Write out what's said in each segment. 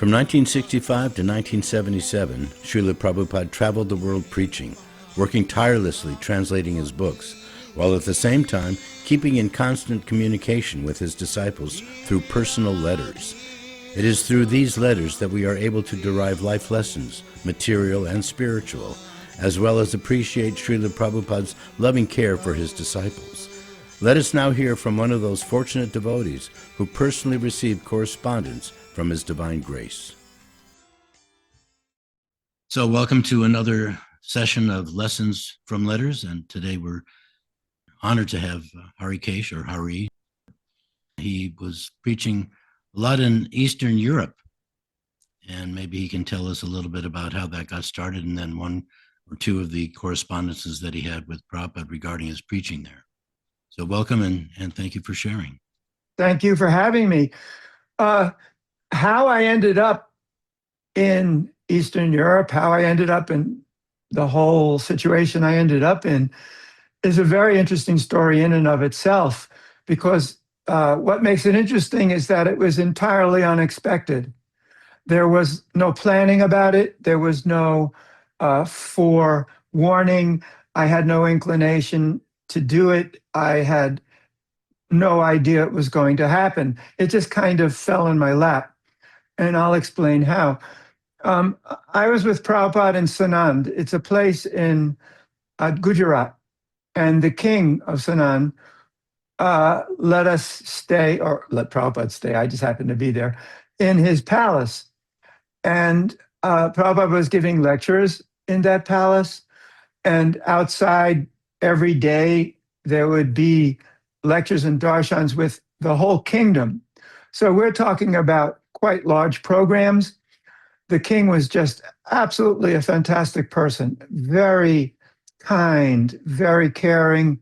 From 1965 to 1977, Srila Prabhupada traveled the world preaching, working tirelessly translating his books, while at the same time keeping in constant communication with his disciples through personal letters. It is through these letters that we are able to derive life lessons, material and spiritual, as well as appreciate Srila Prabhupada's loving care for his disciples. Let us now hear from one of those fortunate devotees who personally received correspondence from His Divine Grace. So welcome to another session of Lessons from Letters, and today we're honored to have Harikesha, or Hari. He was preaching a lot in Eastern Europe, and maybe he can tell us a little bit about how that got started, and then one or two of the correspondences that he had with Prabhupada regarding his preaching there. So welcome, and thank you for sharing. Thank you for having me. How I ended up in Eastern Europe, how I ended up in the whole situation I ended up in, is a very interesting story in and of itself, because what makes it interesting is that it was entirely unexpected. There was no planning about it. There was no forewarning. I had no inclination to do it. I had no idea it was going to happen. It just kind of fell in my lap, and I'll explain how. I was with Prabhupada in Sanand. It's a place in Gujarat, and the king of Sanand let us stay, or let Prabhupada stay, I just happened to be there, in his palace. And Prabhupada was giving lectures in that palace, and outside every day there would be lectures and darshans with the whole kingdom. So we're talking about quite large programs. The king was just absolutely a fantastic person, very kind, very caring,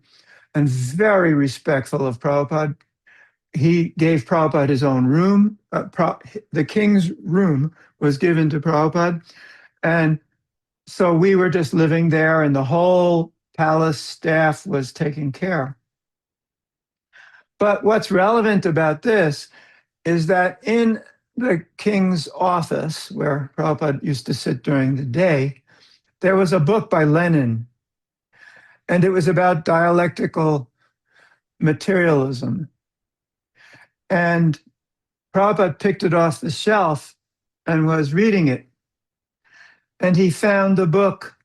and very respectful of Prabhupada. He gave Prabhupada his own room. The king's room was given to Prabhupada. And so we were just living there, and the whole palace staff was taking care. But what's relevant about this is that in the king's office, where Prabhupada used to sit during the day, there was a book by Lenin, and it was about dialectical materialism. And Prabhupada picked it off the shelf and was reading it. And he found the book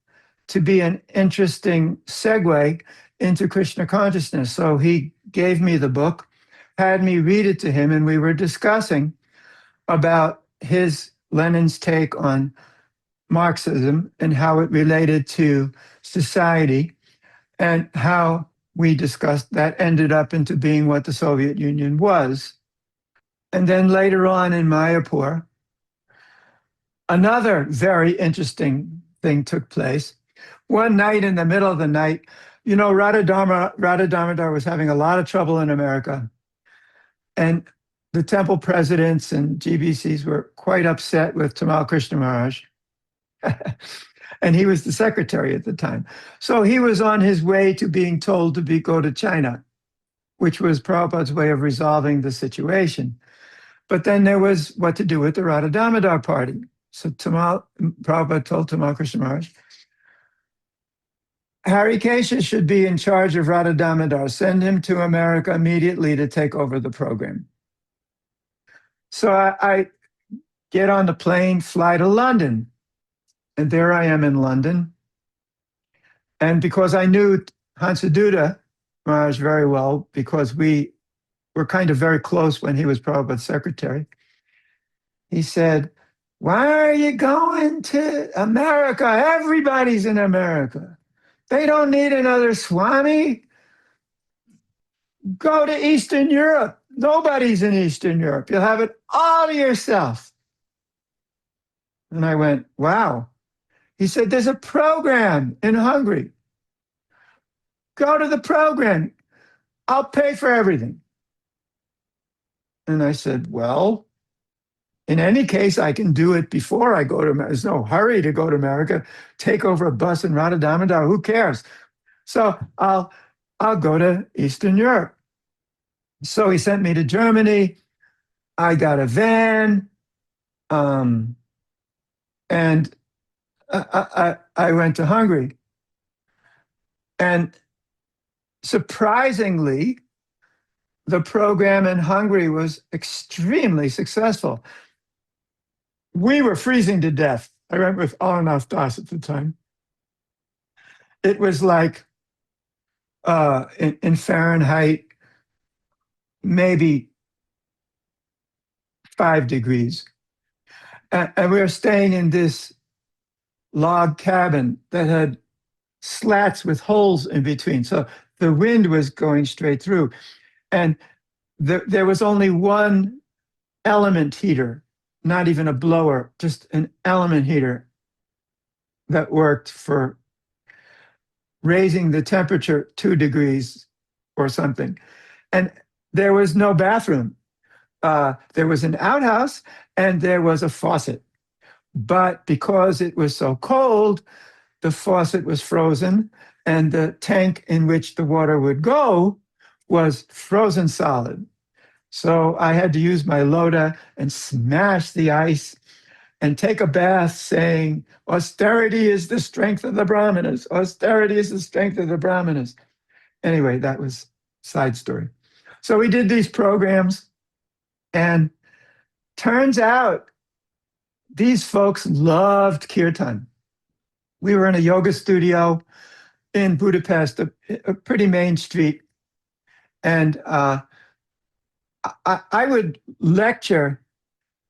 to be an interesting segue into Krishna consciousness. So he gave me the book, had me read it to him, and we were discussing about Lenin's take on Marxism and how it related to society, and how we discussed that ended up into being what the Soviet Union was. And then later on in Mayapur, another very interesting thing took place. One night, in the middle of the night, you know, Radha Damodar was having a lot of trouble in America. And the temple presidents and GBCs were quite upset with Tamal Krishna Maharaj. And he was the secretary at the time. So he was on his way to being told to go to China, which was Prabhupada's way of resolving the situation. But then there was what to do with the Radha Damodar party. So Prabhupada told Tamal Krishna Maharaj, Harikesha should be in charge of Radha Damodar. Send him to America immediately to take over the program. So I get on the plane, fly to London. And there I am in London. And because I knew Hansaduta Maharaj very well, because we were kind of very close when he was Prabhupada's secretary, he said, why are you going to America? Everybody's in America. They don't need another Swami. Go to Eastern Europe. Nobody's in Eastern Europe. You'll have it all to yourself. And I went, wow. He said, there's a program in Hungary. Go to the program. I'll pay for everything. And I said, well, in any case, I can do it before I go to America. There's no hurry to go to America. Take over a bus in Radha Damodar. Who cares? So I'll go to Eastern Europe. So he sent me to Germany. I got a van. Um, and I went to Hungary. And surprisingly, the program in Hungary was extremely successful. We were freezing to death. I went with Arnav Das at the time. It was like in Fahrenheit, maybe 5 degrees. And we were staying in this log cabin that had slats with holes in between. So the wind was going straight through. And there was only one element heater, not even a blower, just an element heater that worked for raising the temperature 2 degrees or something. And there was no bathroom. There was an outhouse and there was a faucet. But because it was so cold, the faucet was frozen and the tank in which the water would go was frozen solid. So I had to use my loda and smash the ice and take a bath saying, austerity is the strength of the Brahmanas. Austerity is the strength of the Brahmanas. Anyway, that was side story. So we did these programs, and turns out these folks loved kirtan. We were in a yoga studio in Budapest, a pretty main street, and I would lecture.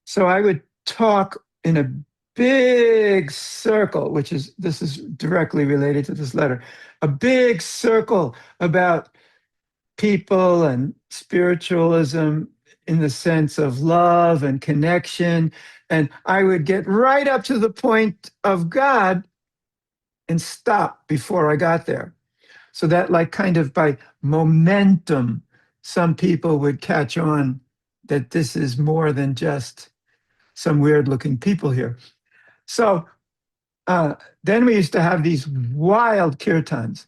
So I would talk in a big circle, this is directly related to this letter, a big circle about people and spiritualism in the sense of love and connection. And I would get right up to the point of God and stop before I got there. So that, like, kind of by momentum, some people would catch on that this is more than just some weird looking people here. So then we used to have these wild kirtans.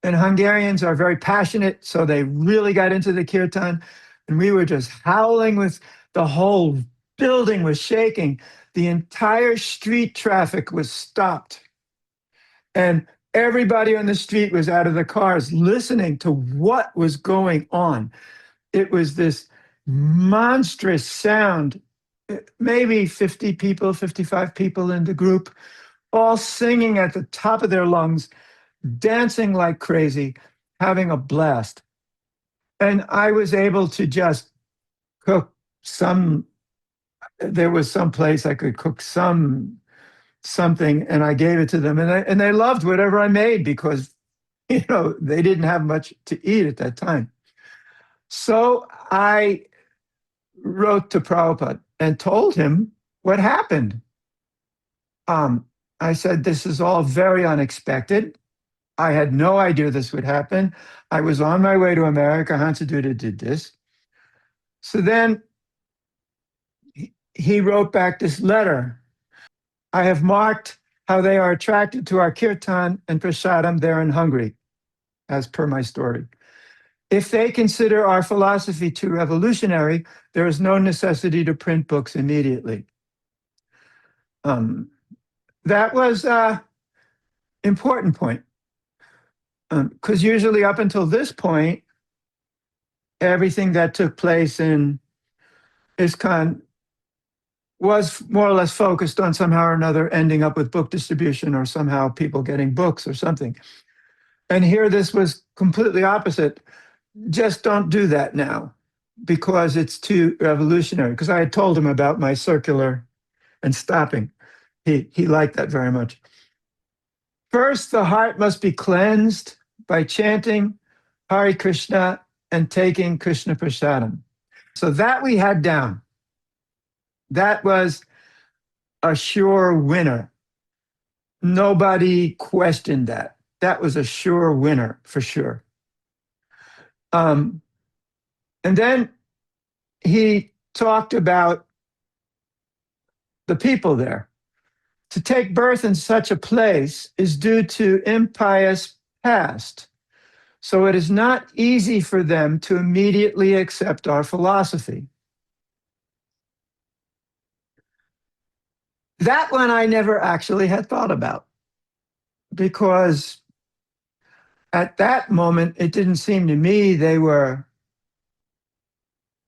And Hungarians are very passionate, so they really got into the kirtan. And we were just howling with the whole building was shaking. The entire street traffic was stopped. And everybody on the street was out of the cars listening to what was going on. It was this monstrous sound, maybe 50 people, 55 people in the group, all singing at the top of their lungs, dancing like crazy, having a blast. And I was able to just cook there was some place I could cook something, and I gave it to them, and they loved whatever I made because, they didn't have much to eat at that time. So I wrote to Prabhupada and told him what happened. I said, this is all very unexpected. I had no idea this would happen. I was on my way to America. Hansaduta did this. So then he wrote back this letter. I have marked how they are attracted to our kirtan and prasadam there in Hungary, as per my story. If they consider our philosophy too revolutionary, there is no necessity to print books immediately. That was an important point, because usually up until this point, everything that took place in ISKCON was more or less focused on somehow or another ending up with book distribution or somehow people getting books or something. And here this was completely opposite. Just don't do that now because it's too revolutionary. Because I had told him about my circular and stopping. He liked that very much. First, the heart must be cleansed by chanting Harikesha and taking Krishna prasadam. So that we had down. That was a sure winner. Nobody questioned that. That was a sure winner for sure. And then he talked about the people there. To take birth in such a place is due to impious past. So it is not easy for them to immediately accept our philosophy. That one I never actually had thought about because at that moment, it didn't seem to me they were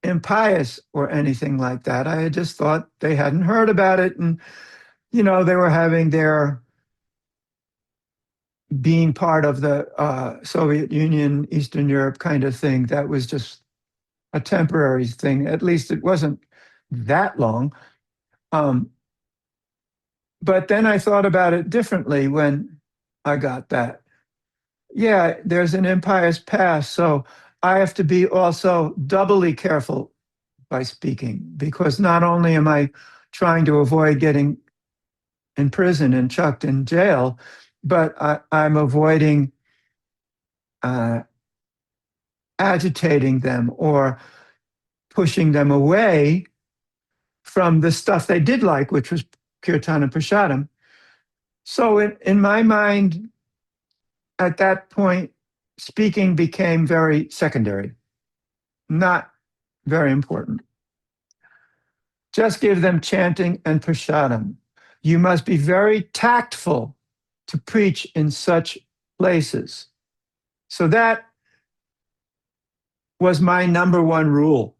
impious or anything like that. I had just thought they hadn't heard about it. And, they were having their being part of the Soviet Union, Eastern Europe kind of thing. That was just a temporary thing. At least it wasn't that long. Um, but then I thought about it differently when I got that. Yeah, there's an impious past. So I have to be also doubly careful by speaking because not only am I trying to avoid getting in prison and chucked in jail, but I'm avoiding uh, agitating them or pushing them away from the stuff they did like, which was kirtan and prasadam. So in my mind, at that point, speaking became very secondary, not very important. Just give them chanting and prasadam. You must be very tactful to preach in such places. So that was my number one rule: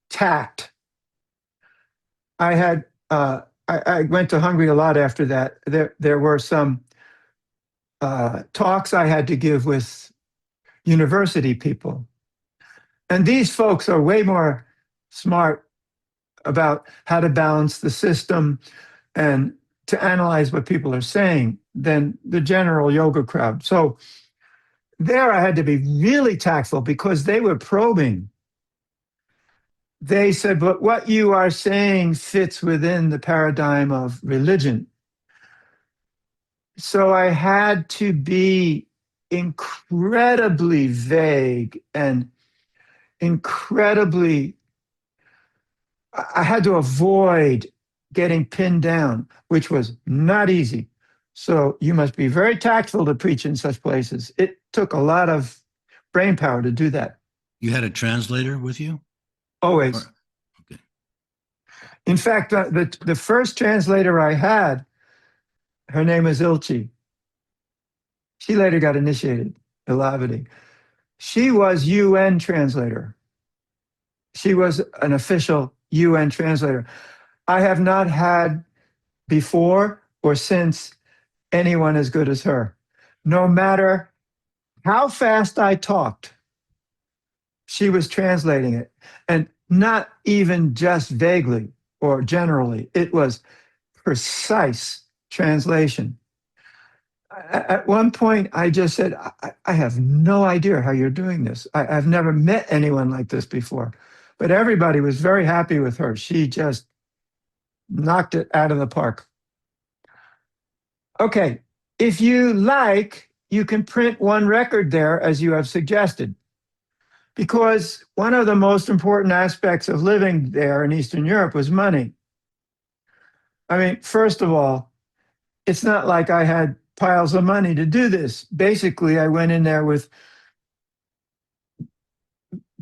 tact. I had I went to Hungary a lot after that. There were some talks I had to give with university people, and these folks are way more smart about how to balance the system and to analyze what people are saying than the general yoga crowd. So there I had to be really tactful because they were probing. They said, but what you are saying fits within the paradigm of religion. So I had to be incredibly vague and incredibly, I had to avoid getting pinned down, which was not easy. So you must be very tactful to preach in such places. It took a lot of brain power to do that. You had a translator with you? Always. Or, okay. In fact, the first translator I had, her name is Ilchi. She later got initiated, Ilavadi. She was UN translator. She was an official UN translator. I have not had before or since anyone as good as her. No matter how fast I talked, she was translating it. And not even just vaguely or generally, it was precise translation. At one point, I just said, I have no idea how you're doing this. I've never met anyone like this before. But everybody was very happy with her. She just knocked it out of the park. Okay, if you like, you can print one record there as you have suggested. Because one of the most important aspects of living there in Eastern Europe was money. I mean, first of all, it's not like I had piles of money to do this. Basically, I went in there with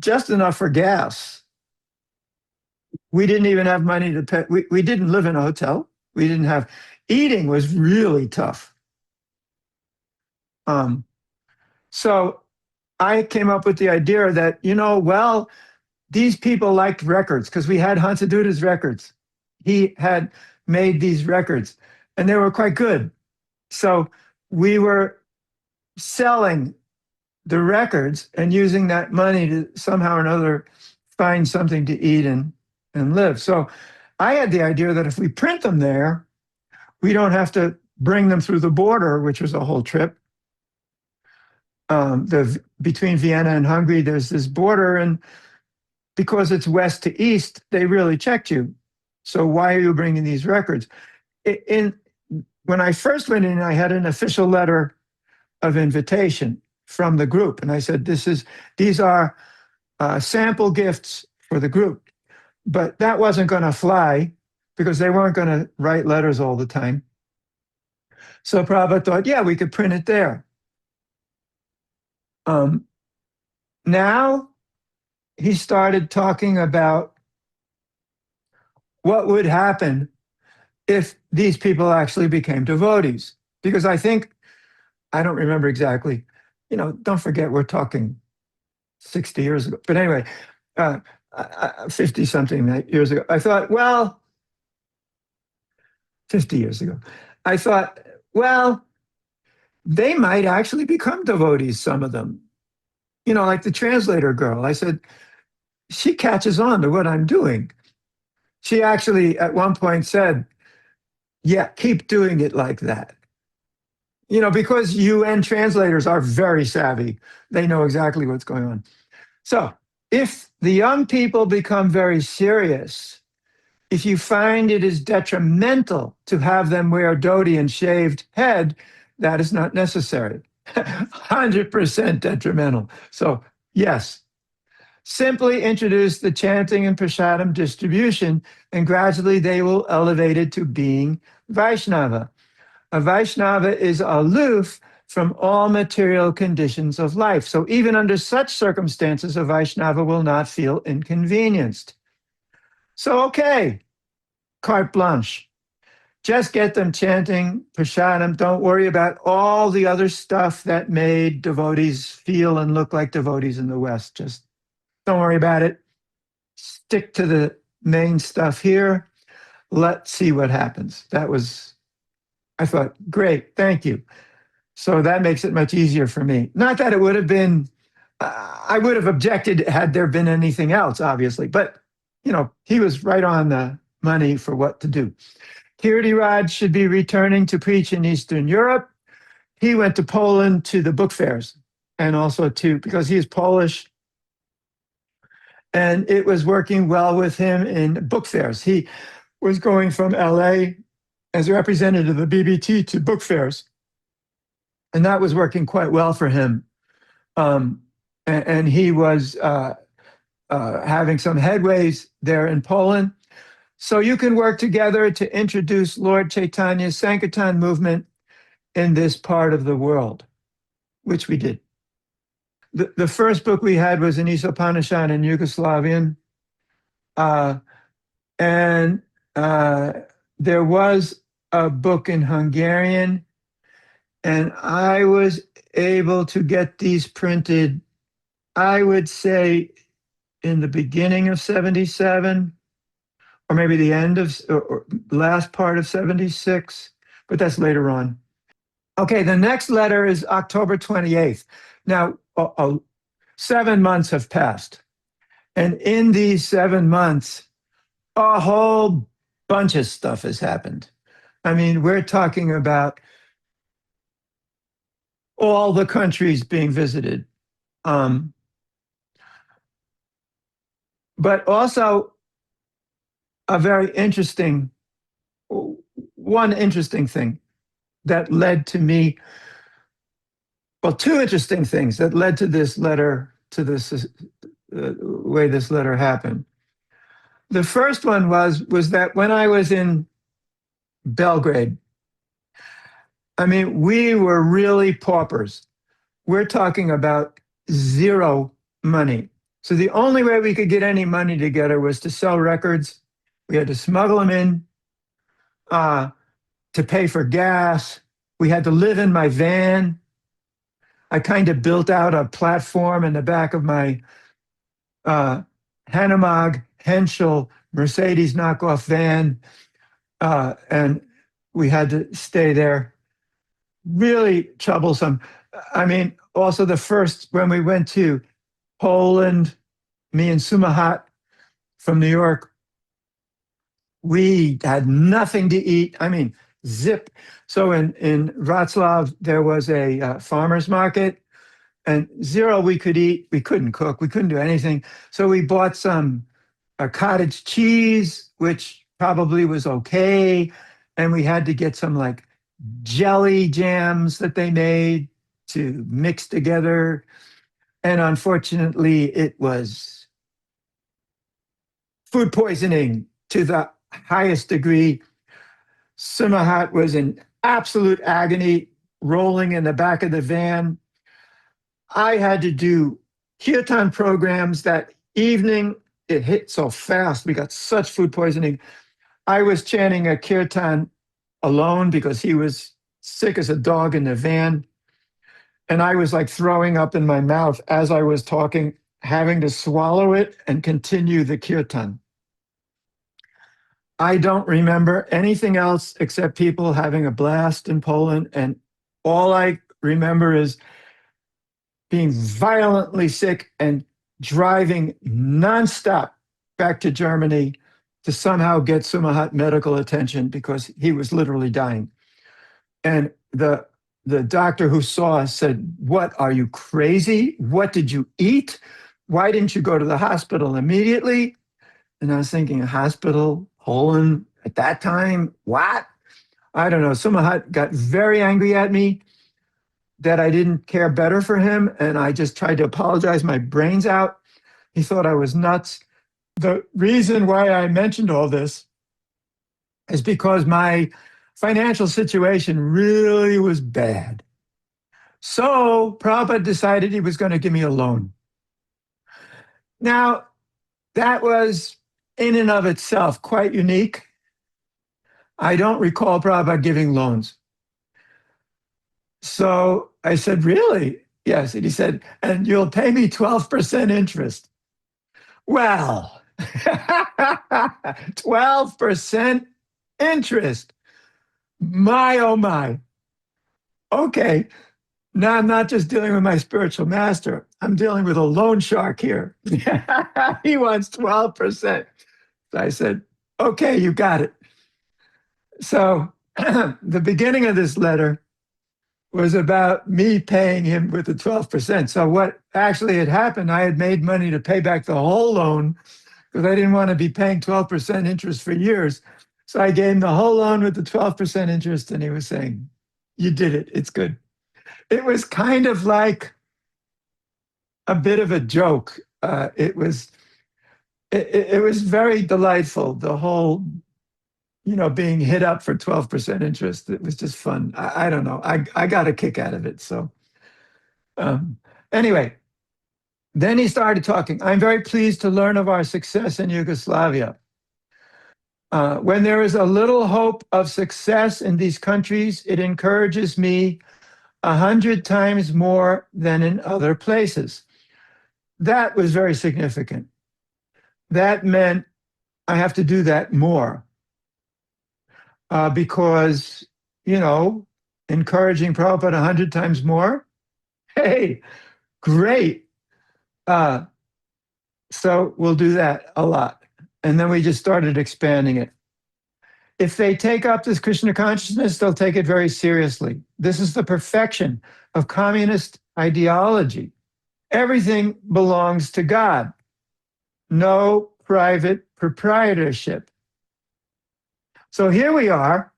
just enough for gas. We didn't even have money to pay. We didn't live in a hotel. We didn't have, eating was really tough. So I came up with the idea that, well, these people liked records because we had Hansaduda's records. He had made these records and they were quite good. So we were selling the records and using that money to somehow or another find something to eat and live. So I had the idea that if we print them there, we don't have to bring them through the border, which was a whole trip. Between Vienna and Hungary, there's this border, and because it's west to east, they really checked you. So why are you bringing these records? When I first went in, I had an official letter of invitation from the group, and I said, these are sample gifts for the group. But that wasn't going to fly because they weren't going to write letters all the time. So Prabhupada thought, yeah, we could print it there. Now he started talking about what would happen if these people actually became devotees. Because I think, I don't remember exactly, don't forget we're talking 60 years ago. But anyway, 50 something years ago, I thought, well, 50 years ago, I thought, well, they might actually become devotees, some of them. Like the translator girl. I said, she catches on to what I'm doing. She actually at one point said, yeah, keep doing it like that. Because UN translators are very savvy. They know exactly what's going on. So if the young people become very serious, if you find it is detrimental to have them wear dhoti and shaved head, that is not necessary. 100% detrimental. So, yes, simply introduce the chanting and prasadam distribution, and gradually they will elevate it to being Vaishnava. A Vaishnava is aloof from all material conditions of life. So even under such circumstances, a Vaishnava will not feel inconvenienced. So, okay, carte blanche. Just get them chanting prasadam. Don't worry about all the other stuff that made devotees feel and look like devotees in the West. Just don't worry about it. Stick to the main stuff here. Let's see what happens. I thought, great, thank you. So that makes it much easier for me. Not that it would have been, I would have objected had there been anything else, obviously, but he was right on the money for what to do. Kirti should be returning to preach in Eastern Europe. He went to Poland to the book fairs, and also because he is Polish, and it was working well with him in book fairs. He was going from LA as a representative of the BBT to book fairs, and that was working quite well for him. And he was having some headways there in Poland. So you can work together to introduce Lord Chaitanya's Sankirtan movement in this part of the world, which we did. The first book we had was an Isopanishad in Yugoslavian. And there was a book in Hungarian, and I was able to get these printed, I would say, in the beginning of 77, or maybe the end of, or last part of 76, but that's later on. Okay, the next letter is October 28th. Now, 7 months have passed. And in these 7 months, a whole bunch of stuff has happened. I mean, we're talking about all the countries being visited. But also one interesting thing that led to me, well, two interesting things that led to this letter, to this way this letter happened. The first one was that when I was in Belgrade, I mean, we were really paupers. We're talking about zero money. So the only way we could get any money together was to sell records. We had to smuggle them in to pay for gas. We had to live in my van. I kind of built out a platform in the back of my Hanomag Henschel Mercedes knockoff van, and we had to stay there. Really troublesome. I mean, also when we went to Poland, me and Sumahat from New York, we had nothing to eat. I mean, zip. So in Wrocław, there was a farmer's market, and zero we could eat. We couldn't cook. We couldn't do anything. So we bought some cottage cheese, which probably was okay. And we had to get some like jelly jams that they made to mix together. And unfortunately, it was food poisoning to the highest degree. Sumahat was in absolute agony, rolling in the back of the van. I had to do kirtan programs that evening. It hit so fast. We got such food poisoning. I was chanting a kirtan alone because he was sick as a dog in the van. And I was like throwing up in my mouth as I was talking, having to swallow it and continue the kirtan. I don't remember anything else except people having a blast in Poland. And all I remember is being violently sick and driving nonstop back to Germany to somehow get Sumahat medical attention because he was literally dying. And the doctor who saw us said, "What, are you crazy? What did you eat? Why didn't you go to the hospital immediately?" And I was thinking, a hospital, Poland at that time? What? I don't know. Sumahat got very angry at me that I didn't care better for him. And I just tried to apologize my brains out. He thought I was nuts. The reason why I mentioned all this is because my financial situation really was bad. So Prabhupada decided he was going to give me a loan. Now, that was in and of itself quite unique. I don't recall Prabhupada giving loans. So I said, "Really?" "Yes." And he said, "And you'll pay me 12% interest." Well, 12% interest. My, oh my. Okay. Now I'm not just dealing with my spiritual master, I'm dealing with a loan shark here. He wants 12%. So I said, "Okay, you got it." So the beginning of this letter was about me paying him with the 12%. So what actually had happened, I had made money to pay back the whole loan because I didn't want to be paying 12% interest for years. So I gave him the whole loan with the 12% interest, and he was saying, "You did it. It's good." It was kind of like a bit of a joke. It was very delightful. The whole, being hit up for 12% interest. It was just fun. I don't know. I got a kick out of it. So anyway, then he started talking. "I'm very pleased to learn of our success in Yugoslavia. When there is a little hope of success in these countries, it encourages me 100 times more than in other places." That was very significant. That meant I have to do that more because, encouraging Prabhupada 100 times more. Hey, great. So we'll do that a lot. And then we just started expanding it. If they take up this Krishna consciousness, they'll take it very seriously. This is the perfection of communist ideology. Everything belongs to God. No private proprietorship. So here we are.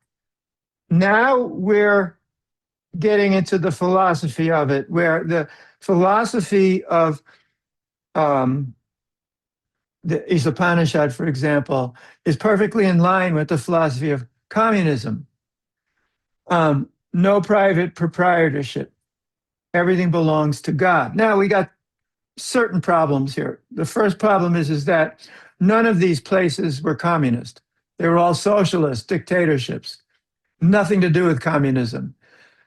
Now we're getting into the philosophy of it, where the philosophy of the Upanishad, for example, is perfectly in line with the philosophy of communism. No private proprietorship. Everything belongs to God. Now we got certain problems here. The first problem is that none of these places were communist. They were all socialist dictatorships. Nothing to do with communism.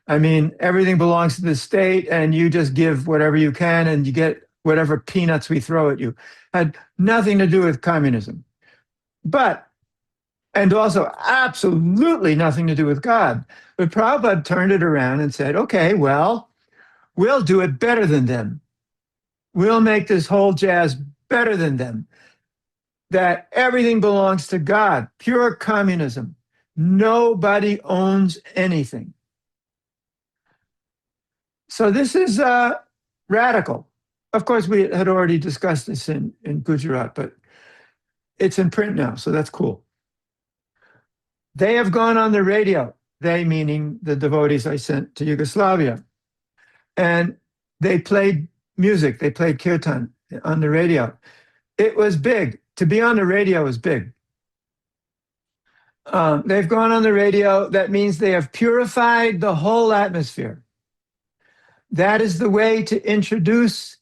I mean, everything belongs to the state, and you just give whatever you can, and you get whatever peanuts we throw at you. Had nothing to do with communism. And also absolutely nothing to do with God. But Prabhupada turned it around and said, "Okay, well, we'll do it better than them. We'll make this whole jazz better than them. That everything belongs to God, pure communism. Nobody owns anything." So this is radical. Of course, we had already discussed this in Gujarat, but it's in print now, so that's cool. They have gone on the radio, they meaning the devotees I sent to Yugoslavia, and they played music, they played kirtan on the radio. It was big. To be on the radio is big. They've gone on the radio. That means they have purified the whole atmosphere. That is the way to introduce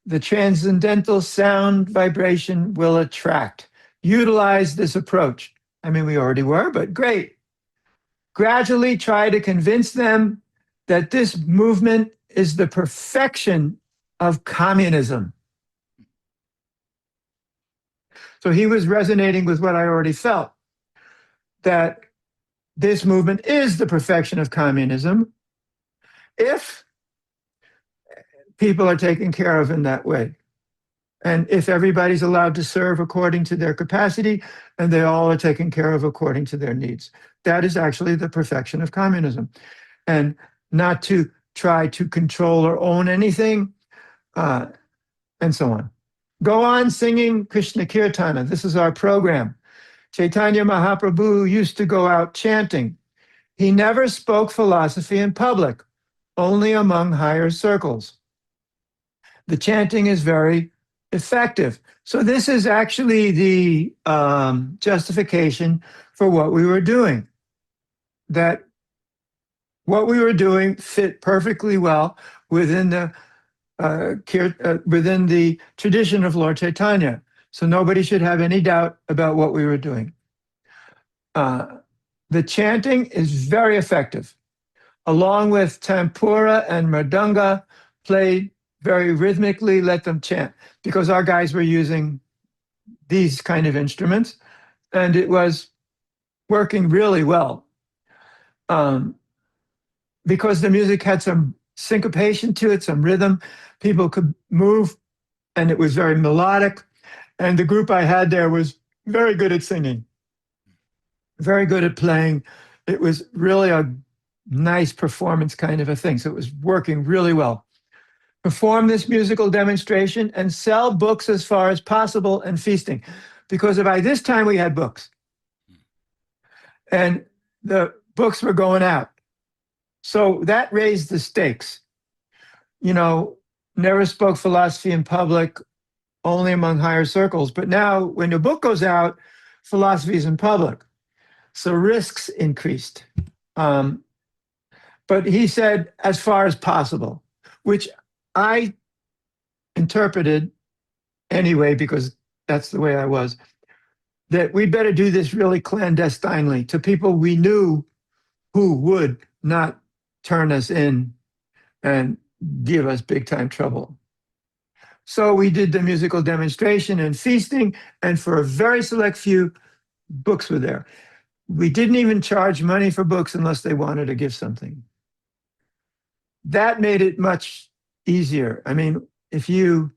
the transcendental sound vibration will attract. Utilize this approach. I mean, we already were, but great. Gradually try to convince them that this movement is the perfection of communism. So he was resonating with what I already felt, that this movement is the perfection of communism if people are taken care of in that way. And if everybody's allowed to serve according to their capacity and they all are taken care of according to their needs. That is actually the perfection of communism. And not to try to control or own anything, and so on. Go on singing Krishna Kirtana. This is our program. Chaitanya Mahaprabhu used to go out chanting. He never spoke philosophy in public, only among higher circles. The chanting is very effective. So this is actually the justification for what we were doing. That what we were doing fit perfectly well within the tradition of Lord Chaitanya. So nobody should have any doubt about what we were doing. The chanting is very effective, along with tampura and mridanga, played very rhythmically. Let them chant, because our guys were using these kind of instruments, and it was working really well. Because the music had some syncopation to it, some rhythm, people could move, and it was very melodic. And the group I had there was very good at singing, very good at playing. It was really a nice performance kind of a thing. So it was working really well. Perform this musical demonstration and sell books as far as possible, and feasting. Because by this time we had books. And the books were going out. So that raised the stakes. You know, never spoke philosophy in public, only among higher circles. But now when the book goes out, philosophy is in public. So risks increased. But he said, as far as possible, which I interpreted anyway, because that's the way I was, that we better do this really clandestinely to people we knew who would not turn us in and give us big time trouble. So we did the musical demonstration and feasting, and for a very select few, books were there. We didn't even charge money for books unless they wanted to give something. That made it much easier. I mean, if you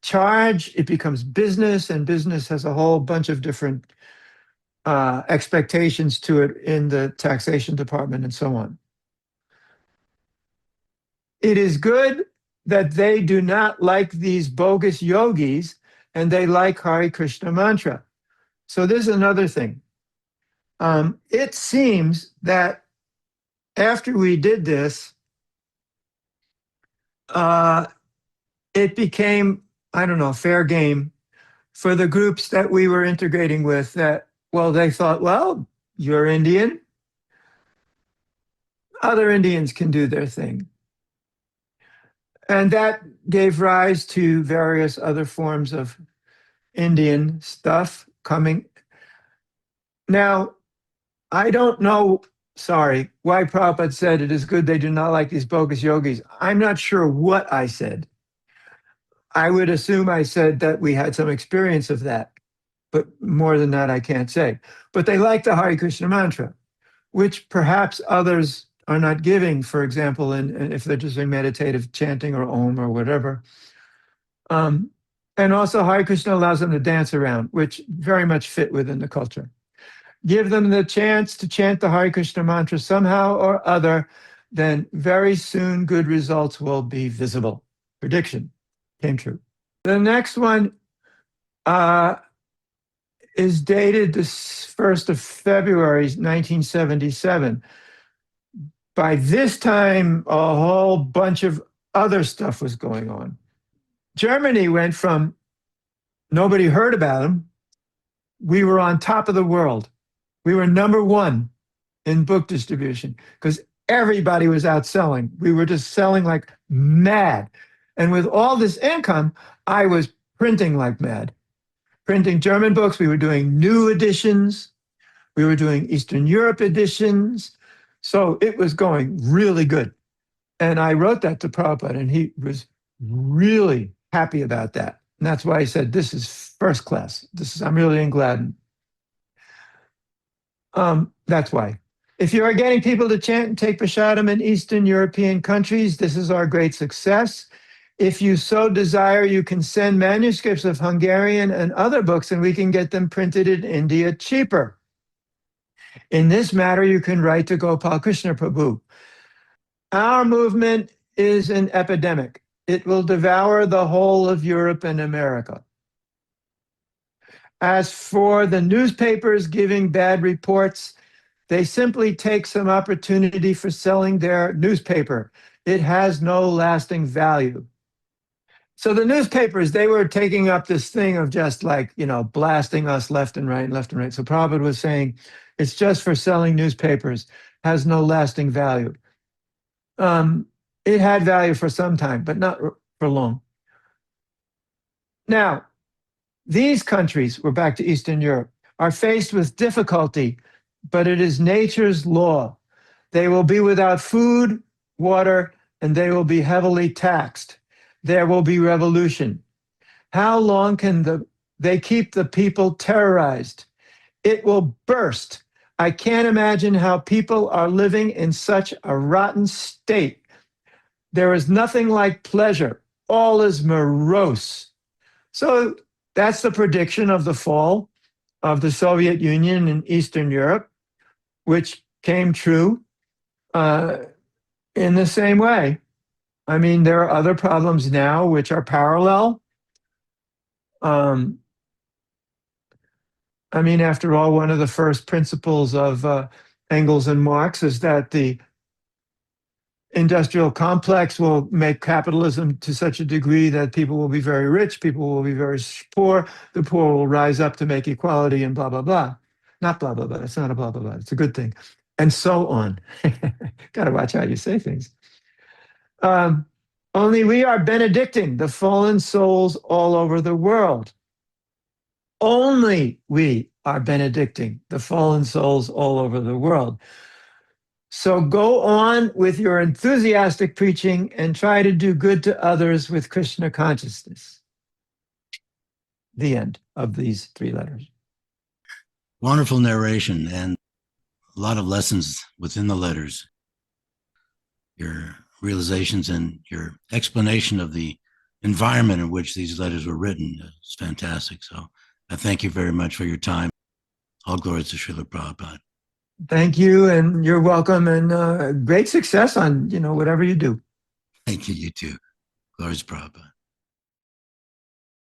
charge, it becomes business, and business has a whole bunch of different expectations to it in the taxation department and so on. It is good that they do not like these bogus yogis, and they like Hare Krishna mantra. So this is another thing. It seems that after we did this, it became, I don't know, fair game for the groups that we were integrating with, that, well, they thought, well, you're Indian. Other Indians can do their thing. And that gave rise to various other forms of Indian stuff coming. Now, I don't know, sorry, why Prabhupada said it is good they do not like these bogus yogis. I'm not sure what I said. I would assume I said that we had some experience of that, but more than that, I can't say. But they like the Hare Krishna mantra, which perhaps others are not giving, for example, if they're just doing meditative chanting or Om or whatever. And also Hare Krishna allows them to dance around, which very much fit within the culture. Give them the chance to chant the Hare Krishna mantra somehow or other, then very soon good results will be visible. Prediction came true. The next one is dated the 1st of February, 1977. By this time, a whole bunch of other stuff was going on. Germany went from nobody heard about them. We were on top of the world. We were #1 in book distribution because everybody was out selling. We were just selling like mad. And with all this income, I was printing like mad. Printing German books. We were doing new editions. We were doing Eastern Europe editions. So it was going really good. And I wrote that to Prabhupada, and he was really happy about that. And that's why he said, this is first class. I'm really glad. That's why. If you are getting people to chant and take prasadam in Eastern European countries, this is our great success. If you so desire, you can send manuscripts of Hungarian and other books, and we can get them printed in India cheaper. In this matter, you can write to Gopal Krishna Prabhu. Our movement is an epidemic. It will devour the whole of Europe and America. As for the newspapers giving bad reports, they simply take some opportunity for selling their newspaper. It has no lasting value. So the newspapers, they were taking up this thing of just like, blasting us left and right, left and right. So Prabhupada was saying, it's just for selling newspapers, has no lasting value. It had value for some time, but not for long. Now, these countries, we're back to Eastern Europe, are faced with difficulty, but it is nature's law. They will be without food, water, and they will be heavily taxed. There will be revolution. How long can they keep the people terrorized? It will burst. I can't imagine how people are living in such a rotten state. There is nothing like pleasure. All is morose. So that's the prediction of the fall of the Soviet Union in Eastern Europe, which came true in the same way. I mean, there are other problems now which are parallel. After all, one of the first principles of Engels and Marx is that the industrial complex will make capitalism to such a degree that people will be very rich, people will be very poor, the poor will rise up to make equality and blah, blah, blah. Not blah, blah, blah. It's not a blah, blah, blah. It's a good thing. And so on. Got to watch how you say things. Only we are benedicting the fallen souls all over the world. Only we are benedicting the fallen souls all over the world. So go on with your enthusiastic preaching and try to do good to others with Krishna consciousness. The end of these 3 letters. Wonderful narration and a lot of lessons within the letters. Your realizations and your explanation of the environment in which these letters were written is fantastic. So I thank you very much for your time. All glory to Srila Prabhupada. Thank you, and you're welcome, and great success on whatever you do. Thank you, you too. Glory to Prabhupada.